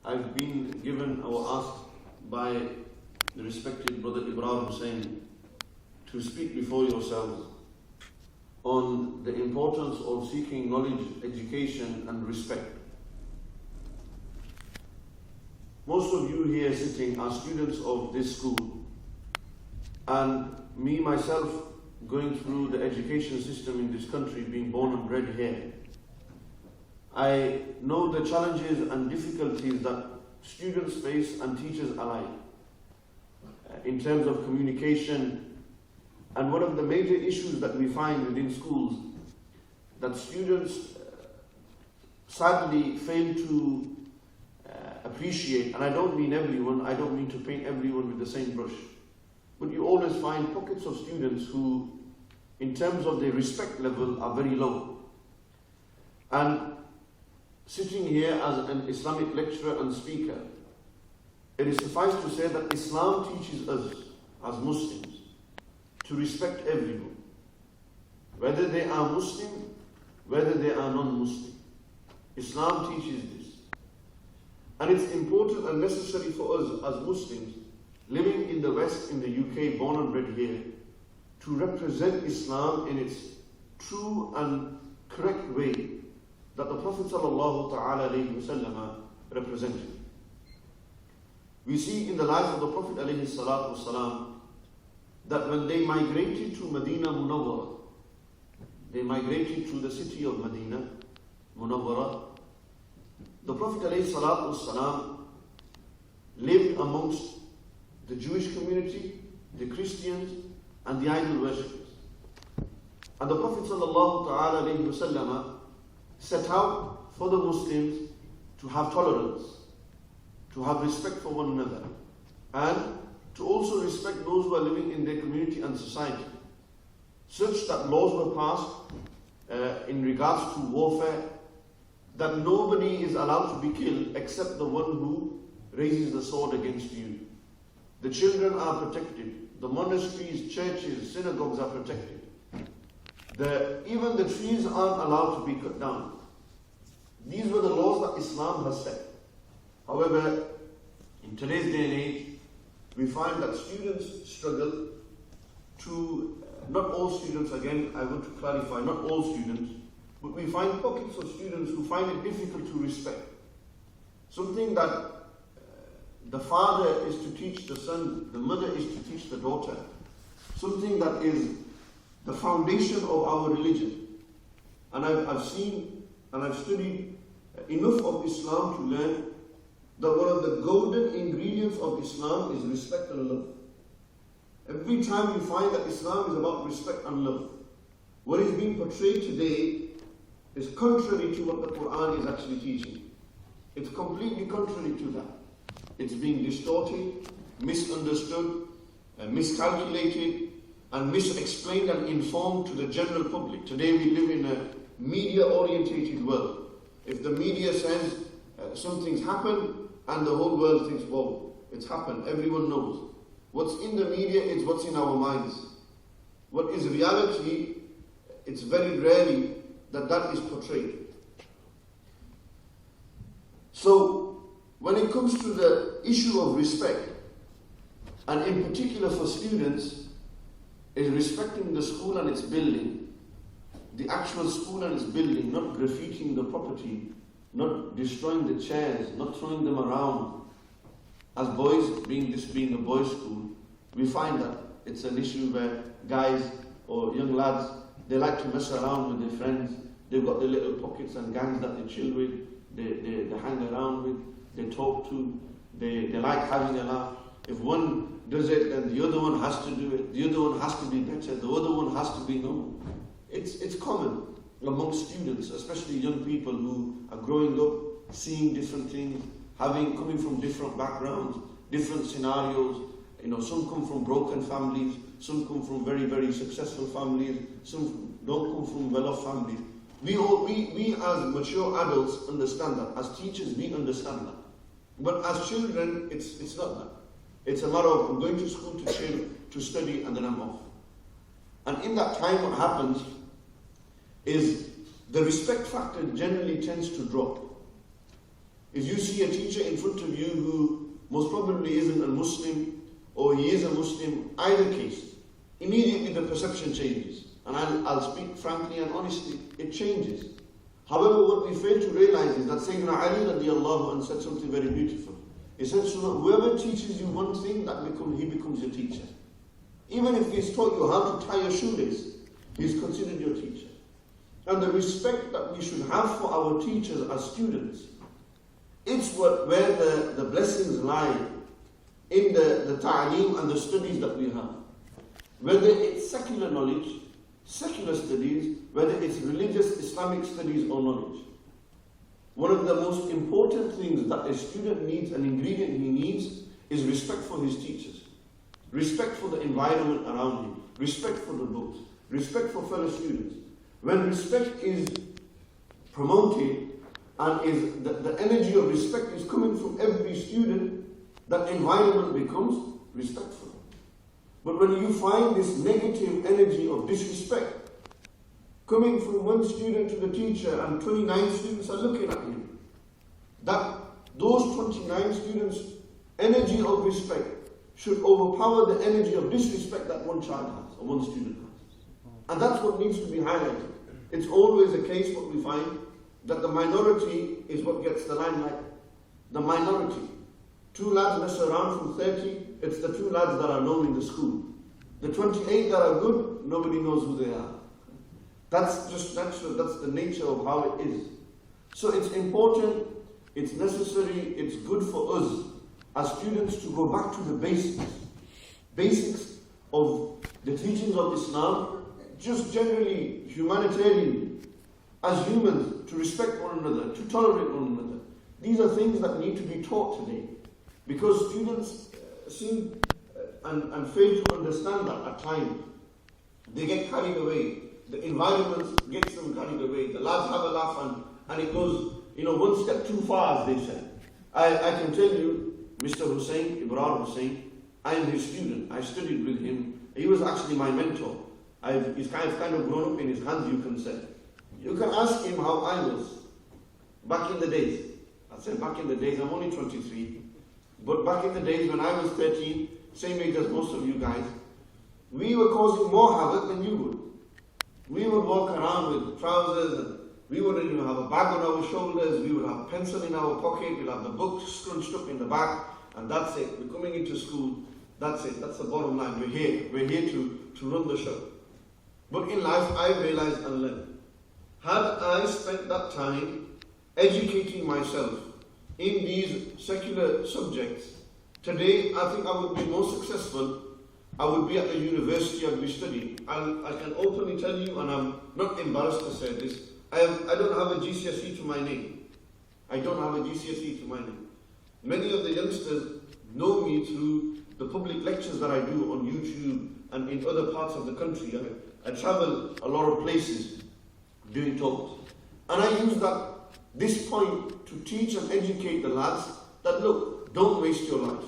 I've been given or asked by the respected brother Imam Hussain to speak before yourselves on the importance of seeking knowledge, education and respect. Most of you here sitting are students of this school, and me myself going through the education system in this country, being born and bred here, I know the challenges and difficulties that students face and teachers alike in terms of communication. And one of the major issues that we find within schools, that students sadly fail to appreciate, and I don't mean everyone, I don't mean to paint everyone with the same brush, but you always find pockets of students who, in terms of their respect level, are very low. And sitting here as an Islamic lecturer and speaker, it is suffice to say that Islam teaches us as Muslims to respect everyone, whether they are Muslim, whether they are non-Muslim. Islam teaches this. And it's important and necessary for us as Muslims living in the West, in the UK, born and bred here, to represent Islam in its true and correct way that the Prophet ﷺ represented. We see in the life of the Prophet ﷺ that when they migrated to Medina Munawwara, they migrated to the city of Medina Munawwara, the Prophet ﷺ lived amongst the Jewish community, the Christians, and the idol worshippers. And the Prophet ﷺ set out for the Muslims to have tolerance, to have respect for one another, and to also respect those who are living in their community and society, such that laws were passed in regards to warfare, that nobody is allowed to be killed except the one who raises the sword against you. The children are protected. The monasteries, churches, synagogues are protected. Even the trees aren't allowed to be cut down. These were the laws that Islam has set. However, in today's day and age, we find that students struggle to, not all students, again, I want to clarify, not all students, but we find pockets of students who find it difficult to respect. Something that the father is to teach the son, the mother is to teach the daughter. Something that is the foundation of our religion. And I've seen and I've studied enough of Islam to learn that one of the golden ingredients of Islam is respect and love. Every time we find that Islam is about respect and love, what is being portrayed today is contrary to what the Qur'an is actually teaching. It's completely contrary to that. It's being distorted, misunderstood, miscalculated, and misexplained and informed to the general public. Today we live in a media-orientated world. If the media says something's happened, and the whole world thinks, whoa, it's happened, everyone knows. What's in the media is what's in our minds. What is reality, it's very rarely that is portrayed. So, when it comes to the issue of respect, and in particular for students, is respecting the school and its building, the actual school and its building, not graffitiing the property, not destroying the chairs, not throwing them around. As boys, this being a boys' school, we find that it's an issue where guys or young lads, they like to mess around with their friends. They've got their little pockets and gangs that they chill with, they hang around with, they talk to, they like having a laugh. If one does it, then the other one has to do it, the other one has to be better, the other one has to be known. It's common amongst students, especially young people who are growing up, seeing different things, coming from different backgrounds, different scenarios. Some come from broken families, some come from very, very successful families, some don't come from well-off families. We as mature adults understand that. As teachers, we understand that. But as children, it's not that. It's a matter of, I'm going to school to chill, to study, and then I'm off. And in that time, what happens is the respect factor generally tends to drop. is you see a teacher in front of you who most probably isn't a Muslim, or he is a Muslim. Either case, immediately the perception changes. And I'll speak frankly and honestly, it changes. However, what we fail to realize is that Sayyidina Ali radiallahu anhu said something very beautiful. He said, so whoever teaches you one thing, he becomes your teacher. Even if he's taught you how to tie your shoelace, he's considered your teacher. And the respect that we should have for our teachers as students, it's where the blessings lie, in the ta'aleem and the studies that we have. Whether it's secular knowledge, secular studies, whether it's religious Islamic studies or knowledge. One of the most important things that a student needs, an ingredient he needs, is respect for his teachers. Respect for the environment around him. Respect for the books. Respect for fellow students. When respect is promoted and the energy of respect is coming from every student, that environment becomes respectful. But when you find this negative energy of disrespect coming from one student to the teacher and 29 students are looking at him, that those 29 students' energy of respect should overpower the energy of disrespect that one child has, or one student has. And that's what needs to be highlighted. It's always a case, what we find, that the minority is what gets the limelight. The minority. 2 lads mess around from 30, it's the 2 lads that are known in the school. The 28 that are good, nobody knows who they are. That's just natural, that's the nature of how it is. So it's important, it's necessary, it's good for us as students to go back to the basics. Basics of the teachings of Islam, just generally humanitarian, as humans, to respect one another, to tolerate one another. These are things that need to be taught today. Because students seem and fail to understand that at times. They get carried away. The environment gets them carried away. The lads have a laugh and it goes, one step too far, as they said. I can tell you, Mr. Hussain, Ibrahim Hussain, I am his student. I studied with him. He was actually my mentor. He's kind of grown up in his hands, you can say. You can ask him how I was back in the days. I said back in the days, I'm only 23. But back in the days when I was 13, same age as most of you guys, we were causing more havoc than you would. We would walk around with trousers and we wouldn't even have a bag on our shoulders. We would have a pencil in our pocket. We'd have the books scrunched up in the back, and that's it. We're coming into school. That's it. That's the bottom line. We're here. We're here to run the show. But in life, I realized and learned. Had I spent that time educating myself in these secular subjects, today I think I would be more successful. I would be at the university, I'd be studying. I can openly tell you, and I'm not embarrassed to say this, I don't have a GCSE to my name. I don't have a GCSE to my name. Many of the youngsters know me through the public lectures that I do on YouTube and in other parts of the country. I travel a lot of places doing talks. And I use this point to teach and educate the lads that look, don't waste your life.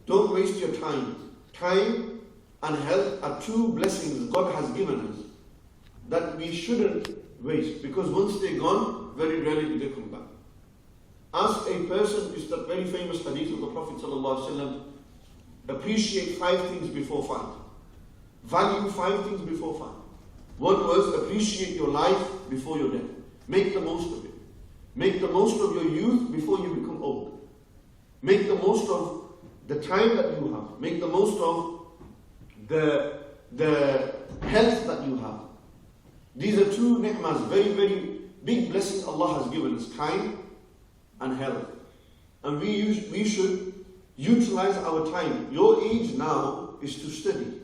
Don't waste your time. Time and health are 2 blessings God has given us that we shouldn't waste, because once they're gone, very rarely do they come back. Ask a person, it's that very famous hadith of the Prophet ﷺ, appreciate 5 things before 5. Value 5 things before 5. One was appreciate your life before your death. Make the most of it. Make the most of your youth before you become old. Make the most of the time that you have. Make the most of the health that you have. These are 2 ni'mas, very, very big blessings Allah has given us, time and health. And we should utilize our time. Your age now is to study.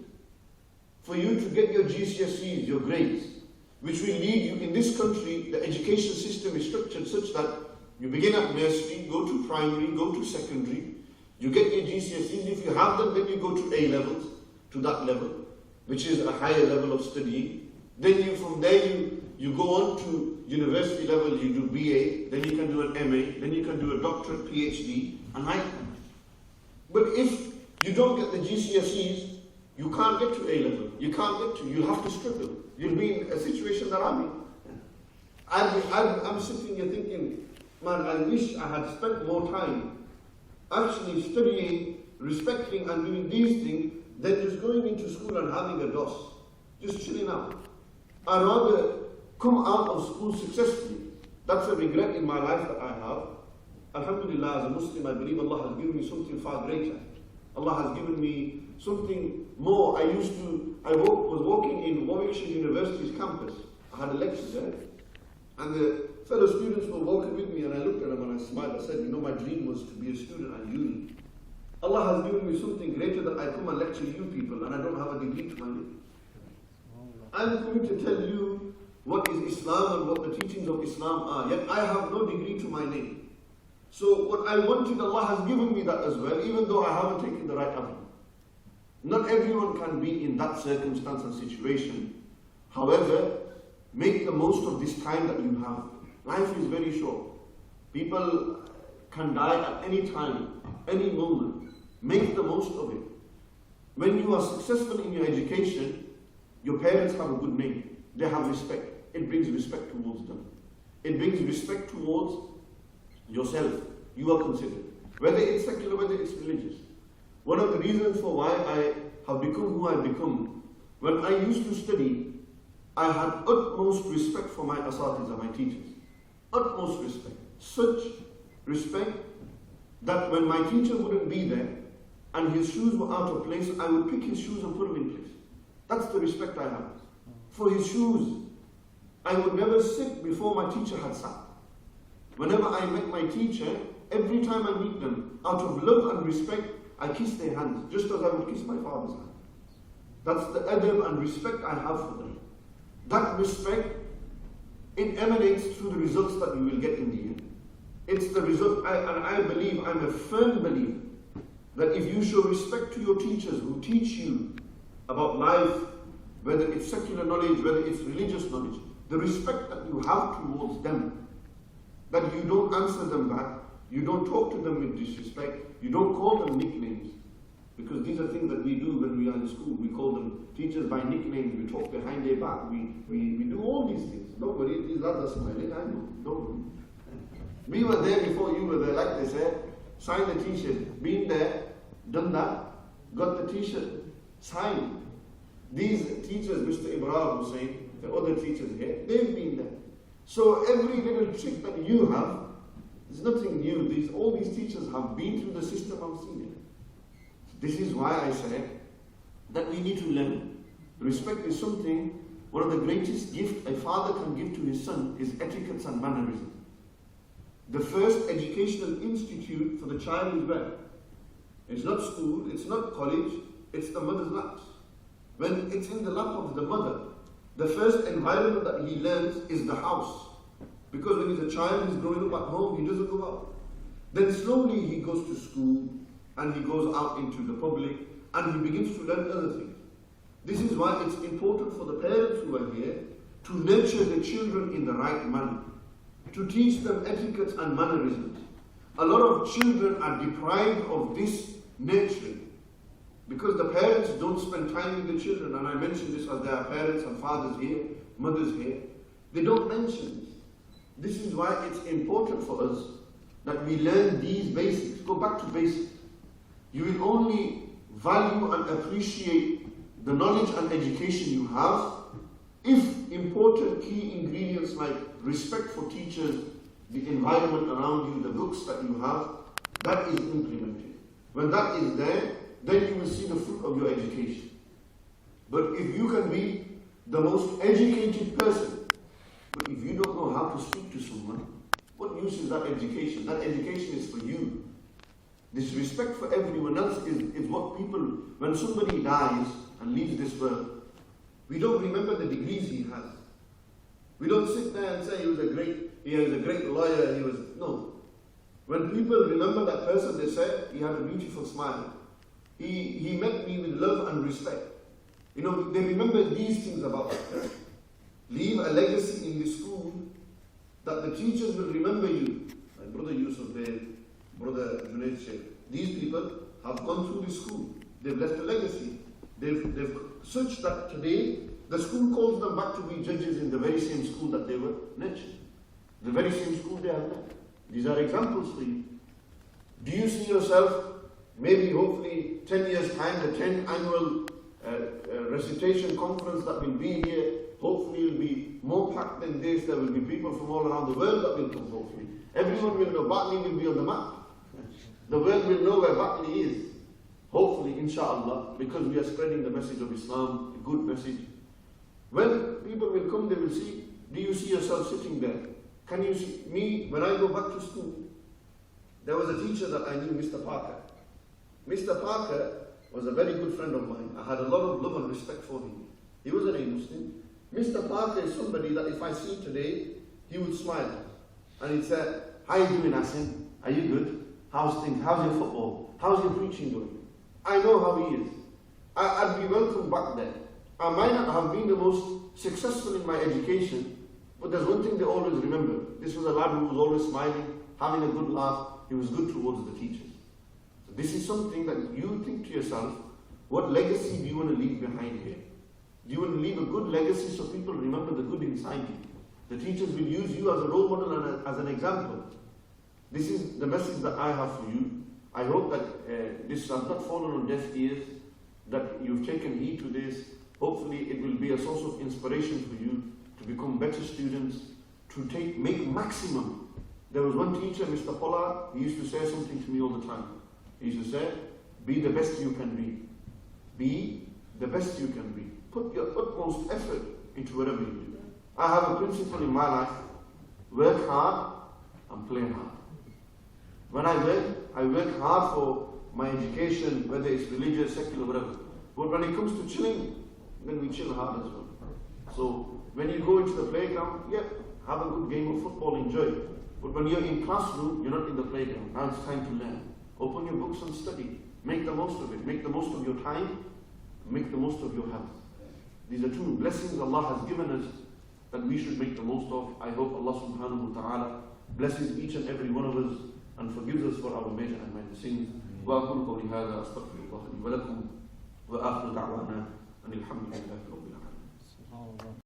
For you to get your GCSEs, your grades, which will lead you, in this country, the education system is structured such that you begin at nursery, go to primary, go to secondary, you get your GCSEs. If you have them, then you go to A levels, to that level, which is a higher level of studying. Then from there you go on to university level, you do BA, then you can do an MA, then you can do a doctorate, PhD, and like that. But if you don't get the GCSEs, you can't get to A level. You'll have to struggle. You'll be in a situation that I'm in. I'm sitting here thinking, man, I wish I had spent more time actually studying, respecting and doing these things than just going into school and having a DOS, just chilling out. I'd rather come out of school successfully. That's a regret in my life that I have. Alhamdulillah, as a Muslim, I believe Allah has given me something far greater. Allah has given me something more. I was walking in Warwickshire University's campus. I had a lecture there. And the fellow students were walking with me, and I looked at them and I smiled. I said, you know, my dream was to be a student at uni. Allah has given me something greater that I come and lecture you people, and I don't have a degree to my name. I'm going to tell you what is Islam and what the teachings of Islam are, yet I have no degree to my name. So what I wanted, Allah has given me that as well, even though I haven't taken the right avenue. Not everyone can be in that circumstance and situation. However, make the most of this time that you have. Life is very short. People can die at any time, any moment. Make the most of it. When you are successful in your education, your parents have a good name. They have respect. It brings respect towards them. It brings respect towards yourself. You are considered. Whether it's secular, whether it's religious. One of the reasons for why I have become who I've become, when I used to study, I had utmost respect for my asatiza, my teachers. Utmost respect. Such respect that when my teacher wouldn't be there and his shoes were out of place, I would pick his shoes and put them in place. That's the respect I have. For his shoes, I would never sit before my teacher had sat. Whenever I met my teacher, every time I meet them, out of love and respect, I kiss their hands, just as I would kiss my father's hand. That's the adab and respect I have for them. That respect, it emanates through the results that you will get in the end. It's the result, and I believe, I'm a firm believer, that if you show respect to your teachers who teach you about life, whether it's secular knowledge, whether it's religious knowledge, the respect that you have towards them, that you don't answer them back, you don't talk to them with disrespect, you don't call them nicknames. Because these are things that we do when we are in school. We call them teachers by nicknames, we talk behind their back, we do all these things. Don't worry, these lads are smiling, I know, don't worry. We were there before you were there, like they said, signed the t-shirt, been there, done that, got the t-shirt, signed. These teachers, Mr. Imam Hussain, the other teachers here, they've been there. So every little trick that you have is nothing new. All these teachers have been through the system and seen it. This is why I say that we need to learn. Respect is something, one of the greatest gifts a father can give to his son is etiquette and mannerism. The first educational institute for the child is where? It's not school, it's not college, it's the mother's lap. When it's in the lap of the mother, the first environment that he learns is the house. Because when he's a child, he's growing up at home, he doesn't go out. Then slowly he goes to school, and he goes out into the public, and he begins to learn other things. This is why it's important for the parents who are here to nurture the children in the right manner, to teach them etiquette and mannerisms. A lot of children are deprived of this nurturing because the parents don't spend time with the children, and I mention this as there are parents and fathers here, mothers here. They don't mention this. This is why it's important for us that we learn these basics. Go back to basics. You will only value and appreciate the knowledge and education you have if important key ingredients like respect for teachers, the environment around you, the books that you have, that is implemented. When that is there, then you will see the fruit of your education. But if you can be the most educated person, but if you don't know how to speak to someone, what use is that education? That education is for you. This respect for everyone else is what people, when somebody dies and leaves this world, we don't remember the degrees he has. We don't sit there and say he was a great lawyer, no. When people remember that person, they say he had a beautiful smile. He met me with love and respect. They remember these things about us. Leave a legacy in the school that the teachers will remember you. My brother Yusuf there, brother Junaid Sheikh. These people have gone through the school. They've left a legacy. They've such that today the school calls them back to be judges in the very same school that they were nurtured. The very same school they are left. These are examples for you. Do you see yourself, maybe hopefully 10 years time, the 10th annual recitation conference that will be here, hopefully will be more packed than this. There will be people from all around the world that will come, hopefully. Everyone will know, Batley will be on the map. The world will know where Batley is. Hopefully, inshallah, because we are spreading the message of Islam, a good message. When people will come, they will see, do you see yourself sitting there? Can you see me, when I go back to school, there was a teacher that I knew, Mr. Parker. Mr. Parker was a very good friend of mine. I had a lot of love and respect for him. He wasn't a Muslim. Mr. Parker is somebody that if I see today, he would smile. And he'd say, how are you doing, Asim? Are you good? How's things? How's your football? How's your preaching going? I know how he is. I'd be welcome back there. I might not have been the most successful in my education, but there's one thing they always remember. This was a lad who was always smiling, having a good laugh. He was good towards the teachers. So this is something that you think to yourself, what legacy do you want to leave behind here? Do you want to leave a good legacy so people remember the good inside you? The teachers will use you as a role model and as an example. This is the message that I have for you. I hope that this has not fallen on deaf ears, that you've taken heed to this. Hopefully it will be a source of inspiration for you to become better students, to make maximum. There was one teacher, Mr. Pollard, he used to say something to me all the time. He used to say, be the best you can be. Be the best you can be. Put your utmost effort into whatever you do. I have a principle in my life, work hard and play hard. When I work hard for my education, whether it's religious, secular, whatever. But when it comes to chilling, then we chill hard as well. So when you go into the playground, yeah, have a good game of football, enjoy it. But when you're in classroom, you're not in the playground. Now it's time to learn. Open your books and study. Make the most of it. Make the most of your time. Make the most of your health. These are two blessings Allah has given us that we should make the most of. I hope Allah subhanahu wa ta'ala blesses each and every one of us and forgives us for our major and minor sins. وأقول قولي هذا أستغفر الله لي ولكم وآخر دعوانا أن الحمد لله رب العالمين.